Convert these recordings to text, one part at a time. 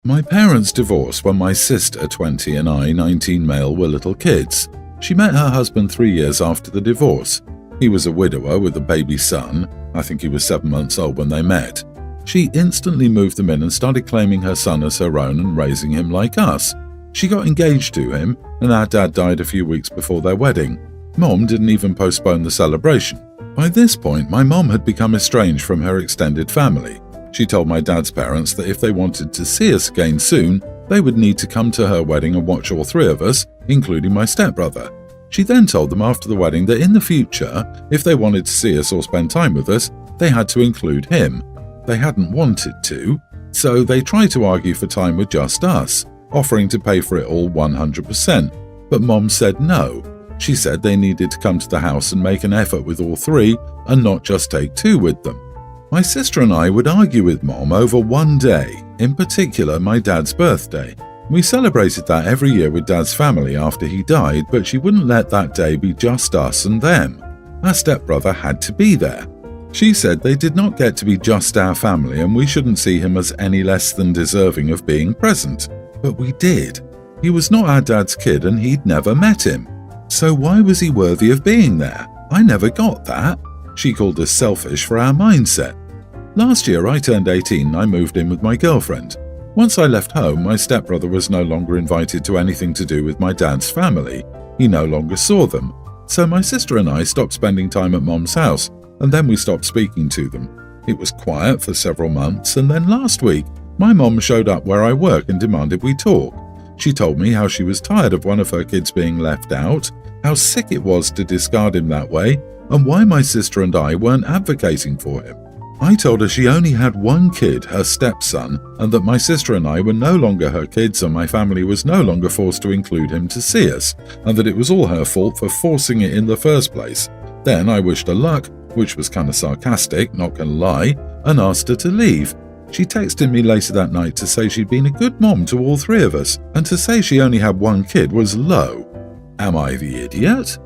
My parents divorced when my sister, 20, and I, 19 male, were little kids. She met her husband 3 years after the divorce. He was a widower with a baby son. I think he was 7 months old when they met. She instantly moved them in and started claiming her son as her own and raising him like us. She got engaged to him, and our dad died a few weeks before their wedding. Mom didn't even postpone the celebration. By this point, my mom had become estranged from her extended family. She told my dad's parents that if they wanted to see us again soon, they would need to come to her wedding and watch all three of us, including my stepbrother. She then told them after the wedding that in the future, if they wanted to see us or spend time with us, they had to include him. They hadn't wanted to, so they tried to argue for time with just us, offering to pay for it all 100%. But Mom said no. She said they needed to come to the house and make an effort with all three and not just take two with them. My sister and I would argue with Mom over one day, in particular my dad's birthday. We celebrated that every year with Dad's family after he died, but she wouldn't let that day be just us and them. Our stepbrother had to be there. She said they did not get to be just our family and we shouldn't see him as any less than deserving of being present. But we did. He was not our dad's kid and he'd never met him. So why was he worthy of being there? I never got that. She called us selfish for our mindset. Last year I turned 18 and I moved in with my girlfriend. Once I left home, my stepbrother was no longer invited to anything to do with my dad's family. He no longer saw them. So my sister and I stopped spending time at Mom's house, and then we stopped speaking to them. It was quiet for several months, and then last week, my mom showed up where I work and demanded we talk. She told me how she was tired of one of her kids being left out, how sick it was to discard him that way, and why my sister and I weren't advocating for him. I told her she only had one kid, her stepson, and that my sister and I were no longer her kids and my family was no longer forced to include him to see us, and that it was all her fault for forcing it in the first place. Then I wished her luck, which was kind of sarcastic, not gonna lie, and asked her to leave. She texted me later that night to say she'd been a good mom to all three of us, and to say she only had one kid was low. Am I the idiot?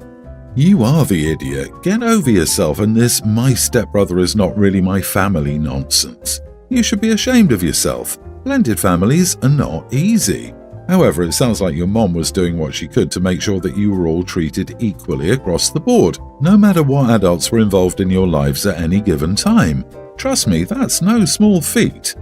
You are the idiot. Get over yourself and this "my stepbrother is not really my family" nonsense. You should be ashamed of yourself. Blended families are not easy. However, it sounds like your mom was doing what she could to make sure that you were all treated equally across the board, no matter what adults were involved in your lives at any given time. Trust me, that's no small feat.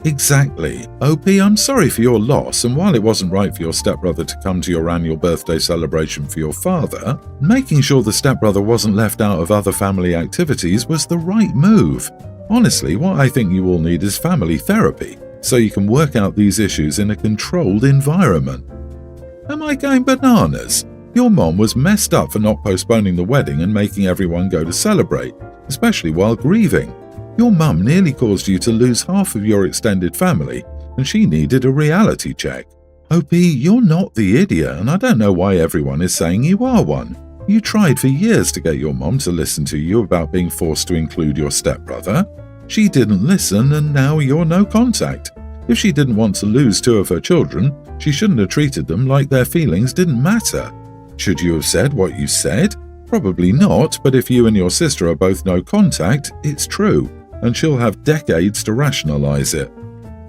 Exactly. OP, I'm sorry for your loss, and while it wasn't right for your stepbrother to come to your annual birthday celebration for your father, making sure the stepbrother wasn't left out of other family activities was the right move. Honestly, what I think you all need is family therapy, so you can work out these issues in a controlled environment. Am I going bananas? Your mom was messed up for not postponing the wedding and making everyone go to celebrate, especially while grieving. Your mum nearly caused you to lose half of your extended family, and she needed a reality check. OP, you're not the idiot, and I don't know why everyone is saying you are one. You tried for years to get your mom to listen to you about being forced to include your stepbrother. She didn't listen, and now you're no contact. If she didn't want to lose two of her children, she shouldn't have treated them like their feelings didn't matter. Should you have said what you said? Probably not, but if you and your sister are both no contact, it's true, and she'll have decades to rationalize it.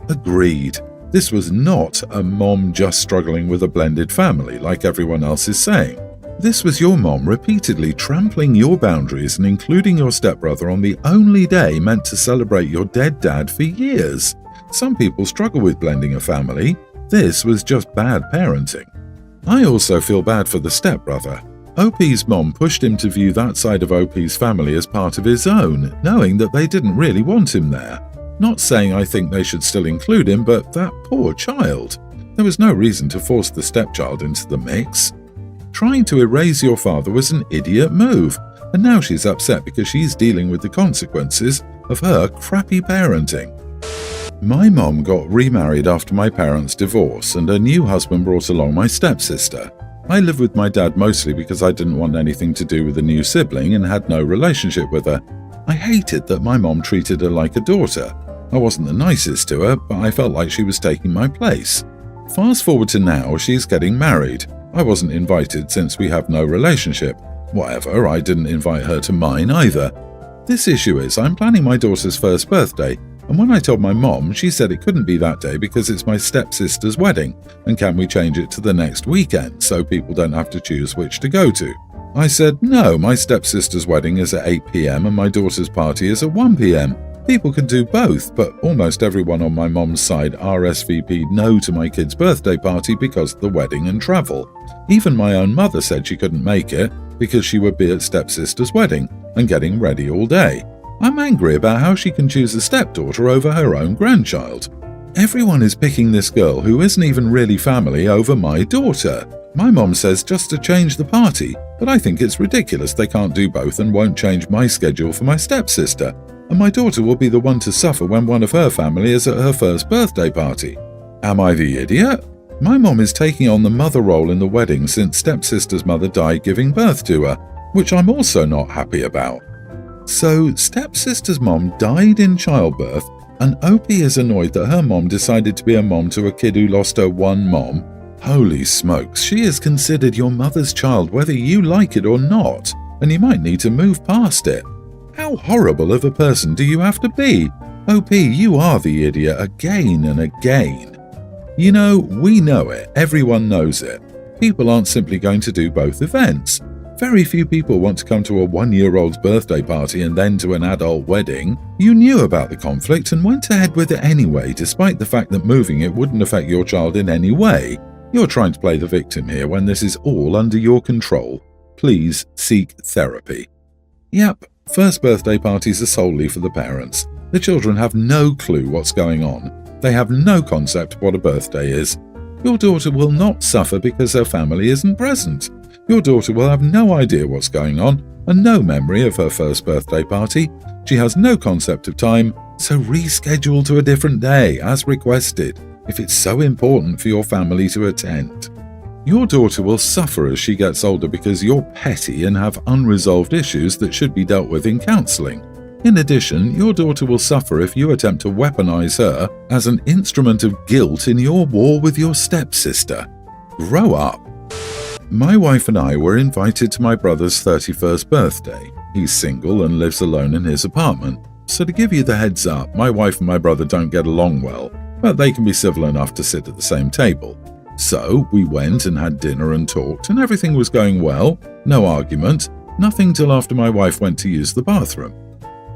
Agreed. This was not a mom just struggling with a blended family like everyone else is saying. This was your mom repeatedly trampling your boundaries and including your stepbrother on the only day meant to celebrate your dead dad for years. Some people struggle with blending a family. This was just bad parenting. I also feel bad for the stepbrother. OP's mom pushed him to view that side of OP's family as part of his own, knowing that they didn't really want him there. Not saying I think they should still include him, but that poor child. There was no reason to force the stepchild into the mix. Trying to erase your father was an idiot move, and now she's upset because she's dealing with the consequences of her crappy parenting. My mom got remarried after my parents' divorce, and her new husband brought along my stepsister. I live with my dad mostly because I didn't want anything to do with a new sibling and had no relationship with her. I hated that my mom treated her like a daughter. I wasn't the nicest to her, but I felt like she was taking my place. Fast forward to now, she's getting married. I wasn't invited since we have no relationship. Whatever, I didn't invite her to mine either. This issue is I'm planning my daughter's first birthday, And when I told my mom, she said it couldn't be that day because it's my stepsister's wedding, and can we change it to the next weekend so people don't have to choose which to go to? I said, no, my stepsister's wedding is at 8 p.m. and my daughter's party is at 1 p.m. People can do both, but almost everyone on my mom's side RSVP'd no to my kid's birthday party because of the wedding and travel. Even my own mother said she couldn't make it because she would be at stepsister's wedding and getting ready all day. I'm angry about how she can choose a stepdaughter over her own grandchild. Everyone is picking this girl who isn't even really family over my daughter. My mom says just to change the party, but I think it's ridiculous they can't do both and won't change my schedule for my stepsister. And my daughter will be the one to suffer when one of her family is at her first birthday party. Am I the idiot? My mom is taking on the mother role in the wedding since stepsister's mother died giving birth to her, which I'm also not happy about. So, stepsister's mom died in childbirth, and OP is annoyed that her mom decided to be a mom to a kid who lost her one mom. Holy smokes, she is considered your mother's child whether you like it or not, and you might need to move past it. How horrible of a person do you have to be? OP, you are the idiot again and again. You know, we know it, everyone knows it. People aren't simply going to do both events. Very few people want to come to a 1-year-old's birthday party and then to an adult wedding. You knew about the conflict and went ahead with it anyway, despite the fact that moving it wouldn't affect your child in any way. You're trying to play the victim here when this is all under your control. Please seek therapy. Yep, first birthday parties are solely for the parents. The children have no clue what's going on. They have no concept of what a birthday is. Your daughter will not suffer because her family isn't present. Your daughter will have no idea what's going on and no memory of her first birthday party. She has no concept of time, so reschedule to a different day as requested if it's so important for your family to attend. Your daughter will suffer as she gets older because you're petty and have unresolved issues that should be dealt with in counseling. In addition, your daughter will suffer if you attempt to weaponize her as an instrument of guilt in your war with your stepsister. Grow up. My wife and I were invited to my brother's 31st birthday. He's single and lives alone in his apartment. So to give you the heads up, my wife and my brother don't get along well, but they can be civil enough to sit at the same table. So we went and had dinner and talked, and everything was going well, no argument, nothing till after my wife went to use the bathroom.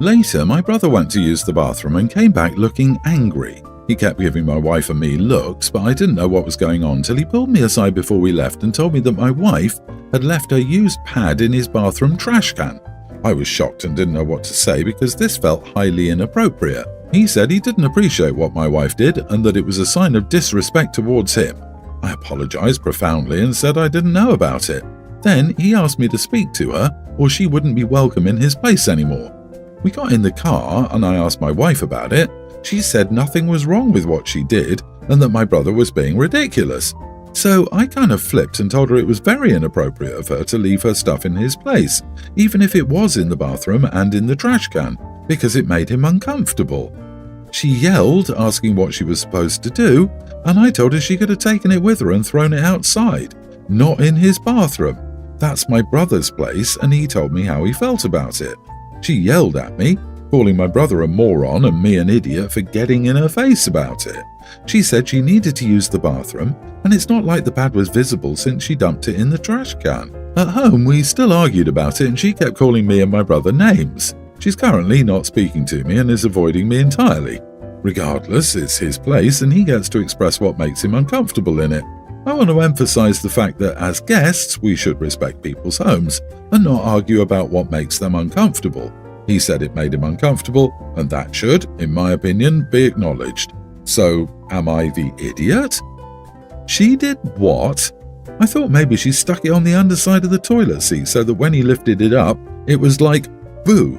Later, my brother went to use the bathroom and came back looking angry. He kept giving my wife and me looks, but I didn't know what was going on till he pulled me aside before we left and told me that my wife had left her used pad in his bathroom trash can. I was shocked and didn't know what to say because this felt highly inappropriate. He said he didn't appreciate what my wife did and that it was a sign of disrespect towards him. I apologized profoundly and said I didn't know about it. Then he asked me to speak to her or she wouldn't be welcome in his place anymore. We got in the car and I asked my wife about it. She said nothing was wrong with what she did and that my brother was being ridiculous. So I kind of flipped and told her it was very inappropriate of her to leave her stuff in his place, even if it was in the bathroom and in the trash can, because it made him uncomfortable. She yelled, asking what she was supposed to do, and I told her she could have taken it with her and thrown it outside, not in his bathroom. That's my brother's place, and he told me how he felt about it. She yelled at me, calling my brother a moron and me an idiot for getting in her face about it. She said she needed to use the bathroom, and it's not like the pad was visible since she dumped it in the trash can. At home, we still argued about it and she kept calling me and my brother names. She's currently not speaking to me and is avoiding me entirely. Regardless, it's his place and he gets to express what makes him uncomfortable in it. I want to emphasize the fact that as guests, we should respect people's homes and not argue about what makes them uncomfortable. He said it made him uncomfortable, and that should, in my opinion, be acknowledged. So, am I the idiot? She did what? I thought maybe she stuck it on the underside of the toilet seat so that when he lifted it up, it was like, boo.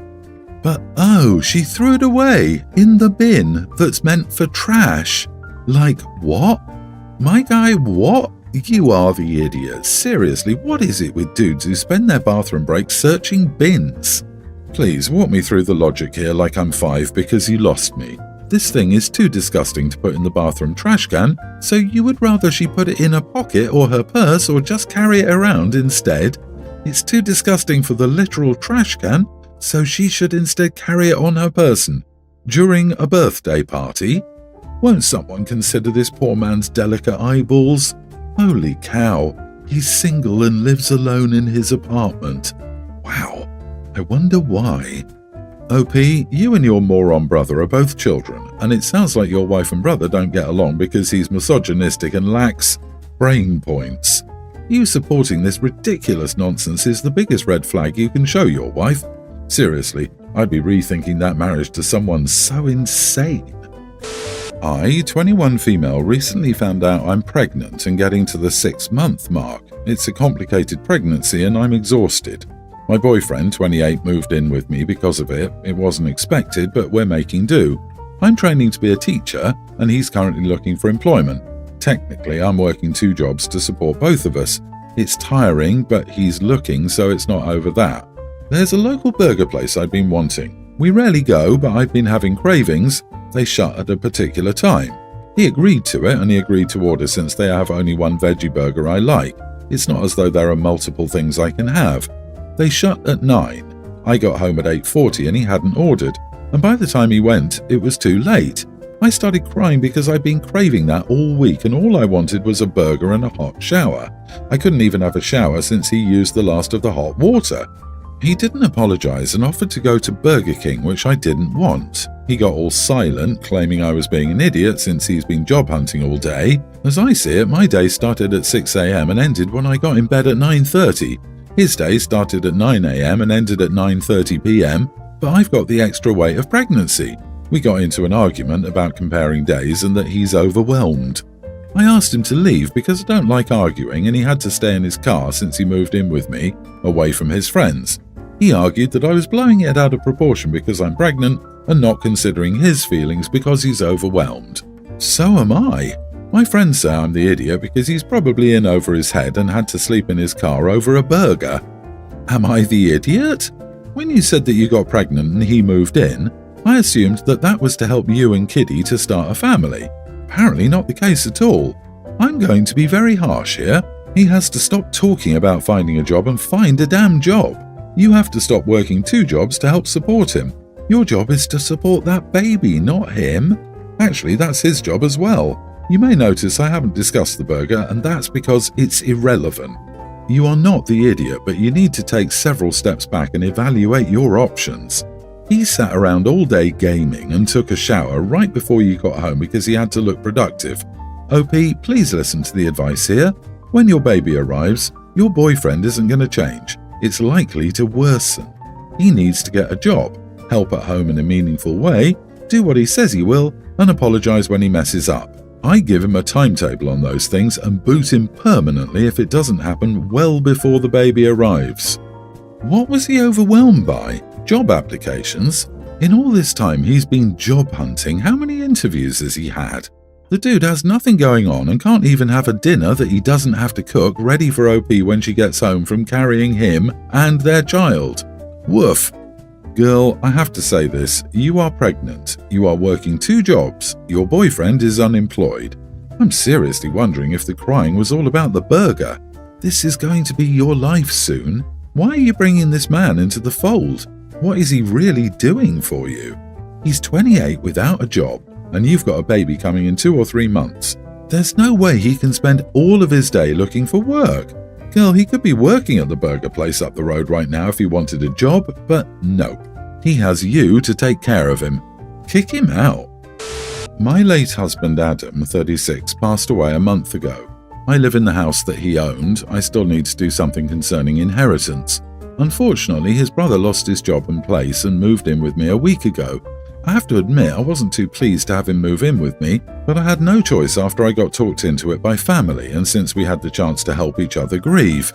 But oh, she threw it away, in the bin that's meant for trash. Like what? My guy, what? You are the idiot. Seriously, what is it with dudes who spend their bathroom breaks searching bins? Please walk me through the logic here like I'm 5 because you lost me. This thing is too disgusting to put in the bathroom trash can, so you would rather she put it in a pocket or her purse or just carry it around instead? It's too disgusting for the literal trash can, so she should instead carry it on her person. During a birthday party? Won't someone consider this poor man's delicate eyeballs? Holy cow, he's single and lives alone in his apartment. Wow, I wonder why. OP, you and your moron brother are both children, and it sounds like your wife and brother don't get along because he's misogynistic and lacks brain points. You supporting this ridiculous nonsense is the biggest red flag you can show your wife. Seriously, I'd be rethinking that marriage to someone so insane. I, 21 female, recently found out I'm pregnant and getting to the 6-month mark. It's a complicated pregnancy and I'm exhausted. My boyfriend, 28, moved in with me because of it. It wasn't expected, but we're making do. I'm training to be a teacher and he's currently looking for employment. Technically, I'm working 2 jobs to support both of us. It's tiring, but he's looking, so it's not over that. There's a local burger place I've been wanting. We rarely go, but I've been having cravings. They shut at a particular time. He agreed to it, and he agreed to order since they have only one veggie burger I like. It's not as though there are multiple things I can have. They shut at 9. I got home at 8:40 and he hadn't ordered, and by the time he went, it was too late. I started crying because I'd been craving that all week and all I wanted was a burger and a hot shower. I couldn't even have a shower since he used the last of the hot water. He didn't apologize and offered to go to Burger King, which I didn't want. He got all silent, claiming I was being an idiot since he's been job hunting all day. As I see it, my day started at 6 a.m. and ended when I got in bed at 9:30. His day started at 9 a.m. and ended at 9:30 p.m., but I've got the extra weight of pregnancy. We got into an argument about comparing days and that he's overwhelmed. I asked him to leave because I don't like arguing and he had to stay in his car since he moved in with me, away from his friends. He argued that I was blowing it out of proportion because I'm pregnant and not considering his feelings because he's overwhelmed. So am I. My friends say I'm the idiot because he's probably in over his head and had to sleep in his car over a burger. Am I the idiot? When you said that you got pregnant and he moved in, I assumed that that was to help you and Kitty to start a family. Apparently not the case at all. I'm going to be very harsh here. He has to stop talking about finding a job and find a damn job. You have to stop working 2 jobs to help support him. Your job is to support that baby, not him. Actually, that's his job as well. You may notice I haven't discussed the burger, and that's because it's irrelevant. You are not the idiot, but you need to take several steps back and evaluate your options. He sat around all day gaming and took a shower right before you got home because he had to look productive. OP, please listen to the advice here. When your baby arrives, your boyfriend isn't going to change. It's likely to worsen. He needs to get a job, help at home in a meaningful way, do what he says he will, and apologize when he messes up. I give him a timetable on those things and boot him permanently if it doesn't happen well before the baby arrives. What was he overwhelmed by? Job applications? In all this time he's been job hunting, how many interviews has he had? The dude has nothing going on and can't even have a dinner that he doesn't have to cook ready for OP when she gets home from carrying him and their child. Woof. Girl, I have to say this, you are pregnant, you are working 2 jobs, your boyfriend is unemployed. I'm seriously wondering if the crying was all about the burger. This is going to be your life soon. Why are you bringing this man into the fold? What is he really doing for you? He's 28 without a job, and you've got a baby coming in 2 or 3 months. There's no way he can spend all of his day looking for work. Girl, he could be working at the burger place up the road right now if he wanted a job, but nope. He has you to take care of him. Kick him out. My late husband Adam, 36, passed away a month ago. I live in the house that he owned. I still need to do something concerning inheritance. Unfortunately, his brother lost his job and place and moved in with me a week ago. I have to admit I wasn't too pleased to have him move in with me, but I had no choice after I got talked into it by family and since we had the chance to help each other grieve.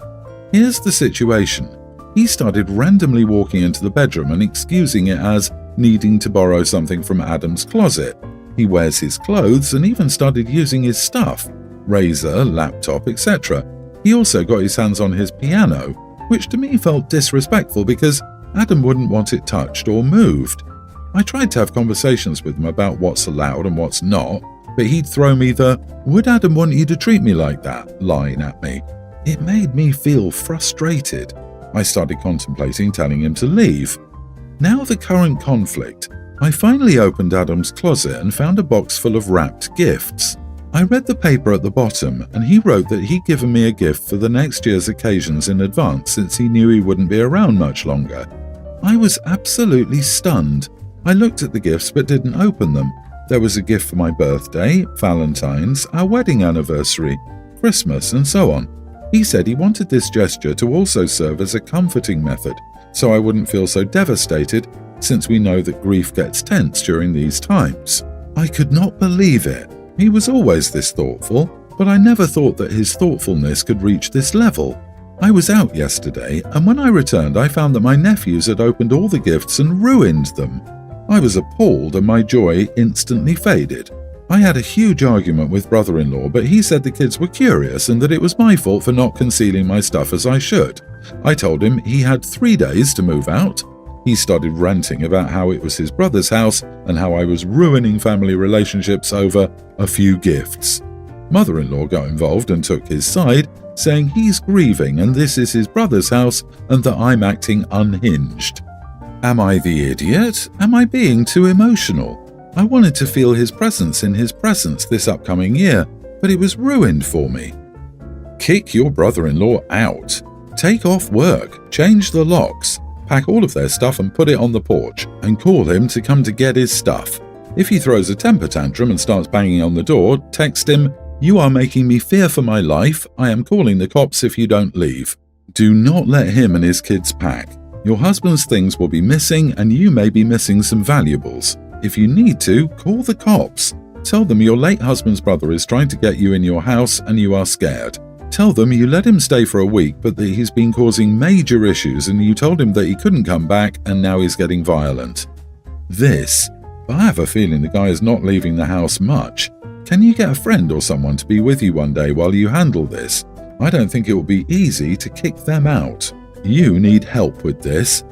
Here's the situation. He started randomly walking into the bedroom and excusing it as needing to borrow something from Adam's closet. He wears his clothes and even started using his stuff, razor, laptop, etc. He also got his hands on his piano, which to me felt disrespectful because Adam wouldn't want it touched or moved. I tried to have conversations with him about what's allowed and what's not, but he'd throw me the "would Adam want you to treat me like that?" line at me. It made me feel frustrated. I started contemplating telling him to leave. Now the current conflict. I finally opened Adam's closet and found a box full of wrapped gifts. I read the paper at the bottom, and he wrote that he'd given me a gift for the next year's occasions in advance since he knew he wouldn't be around much longer. I was absolutely stunned. I looked at the gifts but didn't open them. There was a gift for my birthday, Valentine's, our wedding anniversary, Christmas, and so on. He said he wanted this gesture to also serve as a comforting method, so I wouldn't feel so devastated, since we know that grief gets tense during these times. I could not believe it. He was always this thoughtful, but I never thought that his thoughtfulness could reach this level. I was out yesterday, and when I returned I found that my nephews had opened all the gifts and ruined them. I was appalled and my joy instantly faded. I had a huge argument with brother-in-law, but he said the kids were curious and that it was my fault for not concealing my stuff as I should. I told him he had 3 days to move out. He started ranting about how it was his brother's house and how I was ruining family relationships over a few gifts. Mother-in-law got involved and took his side, saying he's grieving and this is his brother's house and that I'm acting unhinged. Am I the idiot? Am I being too emotional? I wanted to feel his presence in his presence this upcoming year, but it was ruined for me. Kick your brother-in-law out. Take off work, change the locks, pack all of their stuff and put it on the porch, and call him to come to get his stuff. If he throws a temper tantrum and starts banging on the door, text him, "You are making me fear for my life. I am calling the cops if you don't leave." Do not let him and his kids pack. Your husband's things will be missing and you may be missing some valuables. If you need to, call the cops. Tell them your late husband's brother is trying to get you in your house and you are scared. Tell them you let him stay for a week but that he's been causing major issues and you told him that he couldn't come back and now he's getting violent. But I have a feeling the guy is not leaving the house much. Can you get a friend or someone to be with you one day while you handle this? I don't think it will be easy to kick them out. You need help with this.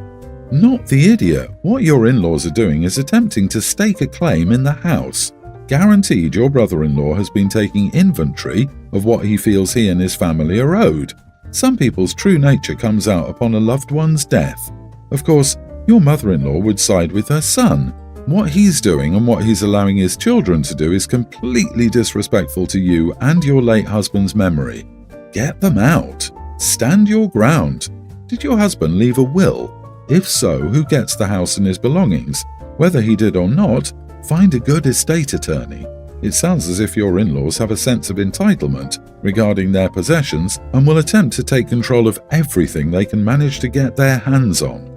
Not the idiot. What your in-laws are doing is attempting to stake a claim in the house. Guaranteed your brother-in-law has been taking inventory of what he feels he and his family are owed. Some people's true nature comes out upon a loved one's death. Of course, your mother-in-law would side with her son. What he's doing and what he's allowing his children to do is completely disrespectful to you and your late husband's memory. Get them out. Stand your ground. Did your husband leave a will? If so, who gets the house and his belongings? Whether he did or not, find a good estate attorney. It sounds as if your in-laws have a sense of entitlement regarding their possessions and will attempt to take control of everything they can manage to get their hands on.